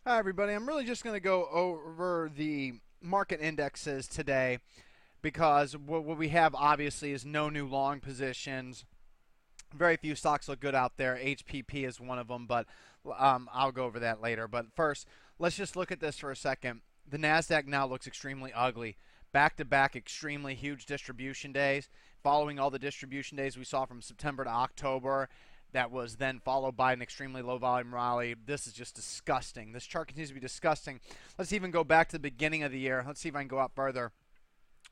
Hi, everybody. I'm really just going to go over the market indexes today because what we have obviously is no new long positions. Very few stocks look good out there. HPP is one of them, but I'll go over that later. But first, let's just look at this for a second. The NASDAQ now looks extremely ugly. Back to back, extremely huge distribution days. Following all the distribution days we saw from September to October, that was then followed by an extremely low volume rally. This is just disgusting. This chart continues to be disgusting. Let's even go back to the beginning of the year. Let's see if I can go up further.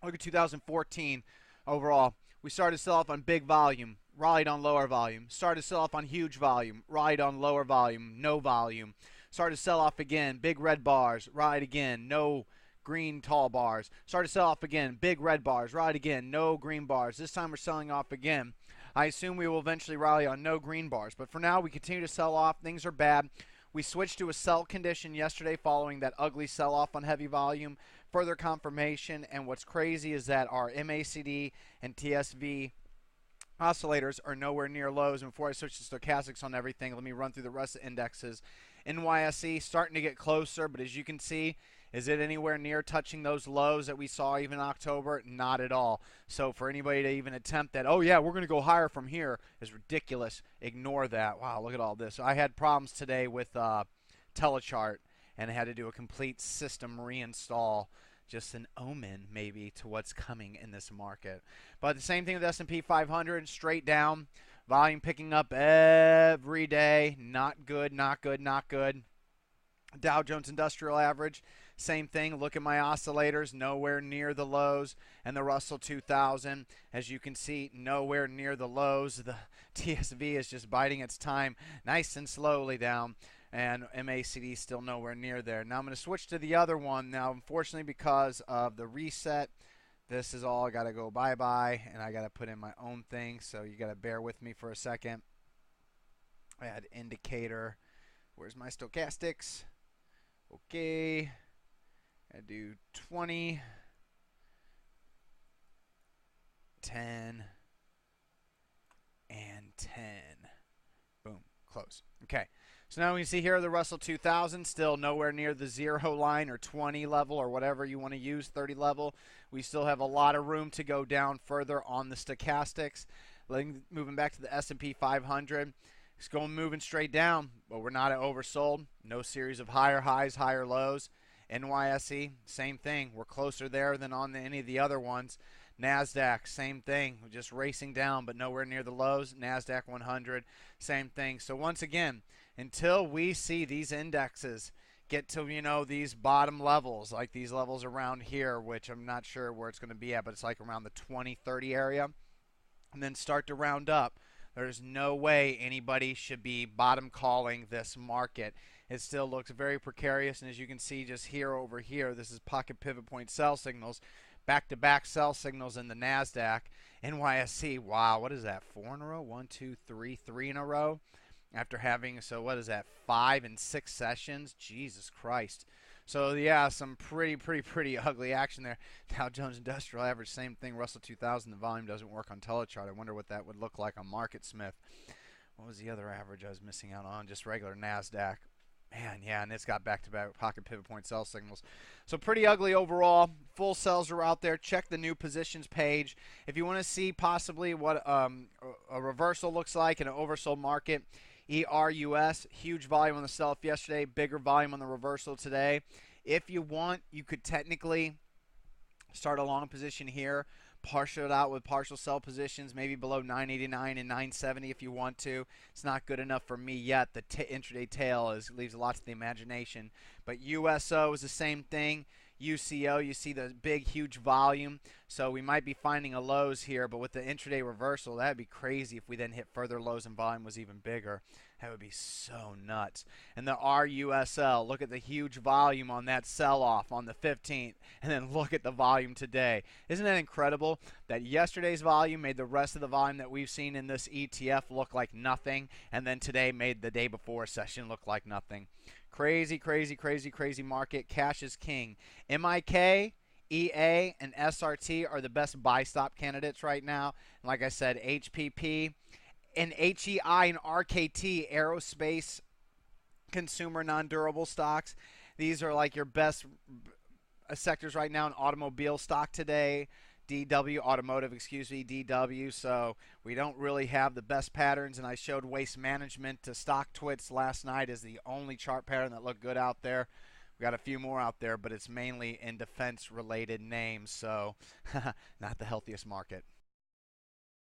Look at 2014 overall. We started to sell off on big volume, rallied on lower volume. Started to sell off on huge volume, rallied on lower volume, no volume. Started to sell off again, big red bars, rallied again, no green tall bars. Started to sell off again, big red bars, rallied again, no green bars. This time we're selling off again. I assume we will eventually rally on no green bars, but for now we continue to sell off. Things are bad. We switched to a sell condition yesterday following that ugly sell-off on heavy volume. Further confirmation, and what's crazy is that our MACD and TSV oscillators are nowhere near lows. And before I switch to stochastics on everything, let me run through the rest of the indexes. NYSE starting to get closer, but as you can see, is it anywhere near touching those lows that we saw even in October? Not at all. So for anybody to even attempt that, oh yeah, we're going to go higher from here, is ridiculous. Ignore that. Wow, look at all this. I had problems today with Telechart, and I had to do a complete system reinstall. Just an omen, maybe, to what's coming in this market. But the same thing with S&P 500, straight down. Volume picking up every day. Not good, not good, not good. Dow Jones Industrial Average, same thing. Look at my oscillators, nowhere near the lows. And the Russell 2000, as you can see, nowhere near the lows. The TSV is just biding its time nice and slowly down. And MACD still nowhere near there. Now I'm going to switch to the other one. Now, unfortunately, because of the reset, this is all got to go bye-bye. And I got to put in my own thing. So you got to bear with me for a second. Add indicator. Where's my stochastics? Okay, I do 20, 10, and 10. Boom, close. Okay, so now we can see here the Russell 2000 still nowhere near the 0 line or 20 level or whatever you want to use, 30 level. We still have a lot of room to go down further on the stochastics. Moving back to the S&P 500. It's going moving straight down, but we're not oversold. No series of higher highs, higher lows. NYSE, same thing. We're closer there than on any of the other ones. NASDAQ, same thing. We're just racing down, but nowhere near the lows. NASDAQ 100, same thing. So once again, until we see these indexes get to, these bottom levels, like these levels around here, which I'm not sure where it's going to be at, but it's like around the 20, 30 area, and then start to round up, there's no way anybody should be bottom calling this market. It still looks very precarious, and as you can see just here over here, this is pocket pivot point sell signals, back-to-back sell signals in the NASDAQ. NYSE, wow, what is that, 4 in a row? 1, 2, 3, 3 in a row? After having, so what is that, 5 and 6 sessions? Jesus Christ. So yeah, some pretty ugly action there. Dow Jones Industrial Average, same thing. Russell 2000, the volume doesn't work on Telechart. I wonder what that would look like on MarketSmith. What was the other average I was missing out on? Just regular NASDAQ. Man, yeah, and it's got back-to-back pocket pivot point sell signals. So pretty ugly overall. Full sells are out there. Check the new positions page. If you want to see possibly what a reversal looks like in an oversold market, ERUS, huge volume on the sell-off yesterday, bigger volume on the reversal today. If you want, you could technically start a long position here, partial it out with partial sell positions, maybe below 989 and 970 if you want to. It's not good enough for me yet. The intraday tail leaves a lot to the imagination. But USO is the same thing. UCO, you see the big, huge volume. So we might be finding a lows here, but with the intraday reversal, that would be crazy if we then hit further lows and volume was even bigger. That would be so nuts. And the RUSL, look at the huge volume on that sell-off on the 15th, and then look at the volume today. Isn't that incredible that yesterday's volume made the rest of the volume that we've seen in this ETF look like nothing, and then today made the day before session look like nothing? Crazy, crazy, crazy, crazy market. Cash is king. MIK, EA, and SRT are the best buy stop candidates right now. And like I said, HPP and HEI and RKT, aerospace consumer non-durable stocks. These are like your best sectors right now in automobile stock today. DW, automotive, excuse me, DW. So we don't really have the best patterns, and I showed waste management to StockTwits last night as the only chart pattern that looked good out there. We got a few more out there, but it's mainly in defense-related names, so not the healthiest market.